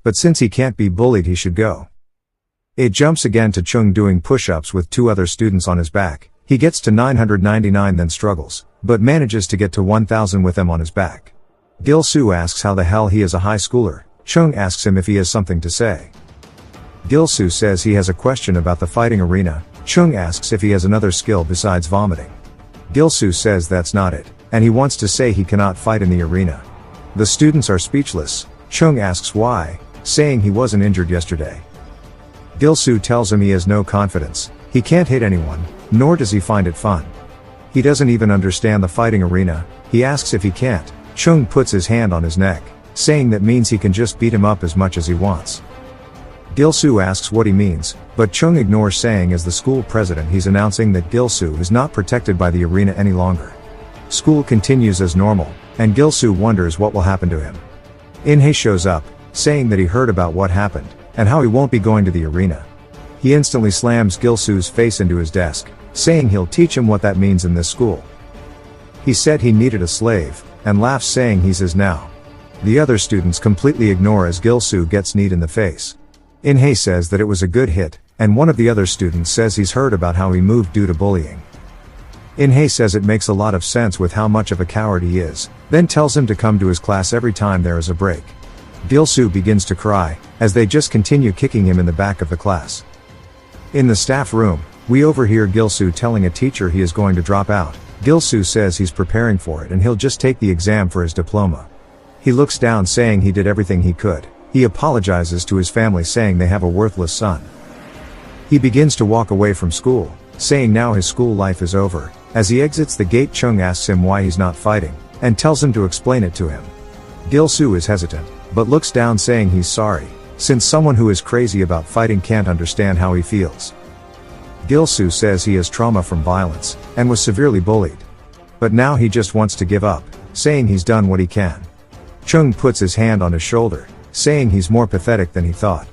but since he can't be bullied he should go. It jumps again to Chung doing push-ups with 2 other students on his back. He gets to 999 then struggles, but manages to get to 1000 with them on his back. Gil-soo asks how the hell he is a high schooler. Chung asks him if he has something to say. Gil-soo says he has a question about the fighting arena. Chung asks if he has another skill besides vomiting. Gil-soo says that's not it, and he wants to say he cannot fight in the arena. The students are speechless. Chung asks why, saying he wasn't injured yesterday. Gil-soo tells him he has no confidence. He can't hit anyone, nor does he find it fun. He doesn't even understand the fighting arena. He asks if he can't. Chung puts his hand on his neck, saying that means he can just beat him up as much as he wants. Gil-soo asks what he means, but Chung ignores, saying as the school president he's announcing that Gil-soo is not protected by the arena any longer. School continues as normal, and Gil-soo wonders what will happen to him. In-hae shows up, saying that he heard about what happened, and how he won't be going to the arena. He instantly slams Gil-soo's face into his desk, saying he'll teach him what that means in this school. He said he needed a slave, and laughs, saying he's his now. The other students completely ignore as Gil-soo gets kneed in the face. In-hae says that it was a good hit, and one of the other students says he's heard about how he moved due to bullying. In-hae says it makes a lot of sense with how much of a coward he is, then tells him to come to his class every time there is a break. Gil-soo begins to cry, as they just continue kicking him in the back of the class. In the staff room, we overhear Gil-soo telling a teacher he is going to drop out. Gil-soo says he's preparing for it and he'll just take the exam for his diploma. He looks down, saying he did everything he could. He apologizes to his family, saying they have a worthless son. He begins to walk away from school, saying now his school life is over. As he exits the gate, Chung asks him why he's not fighting, and tells him to explain it to him. Gil-soo is hesitant, but looks down, saying he's sorry, since someone who is crazy about fighting can't understand how he feels. Gil-soo says he has trauma from violence, and was severely bullied. But now he just wants to give up, saying he's done what he can. Chung puts his hand on his shoulder, saying he's more pathetic than he thought.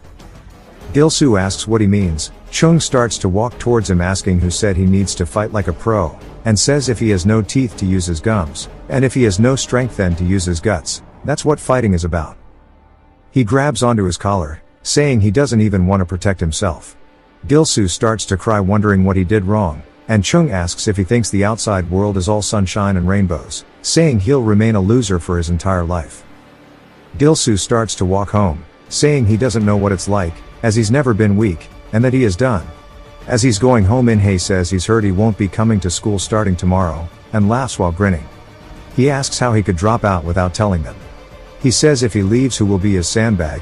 Gil-soo asks what he means. Chung starts to walk towards him, asking who said he needs to fight like a pro, and says if he has no teeth to use his gums, and if he has no strength then to use his guts. That's what fighting is about. He grabs onto his collar, saying he doesn't even want to protect himself. Gil-soo starts to cry, wondering what he did wrong, and Chung asks if he thinks the outside world is all sunshine and rainbows, saying he'll remain a loser for his entire life. Gil-soo starts to walk home, saying he doesn't know what it's like, as he's never been weak, and that he is done. As he's going home, In-hae says he's heard he won't be coming to school starting tomorrow, and laughs while grinning. He asks how he could drop out without telling them. He says if he leaves, who will be his sandbag?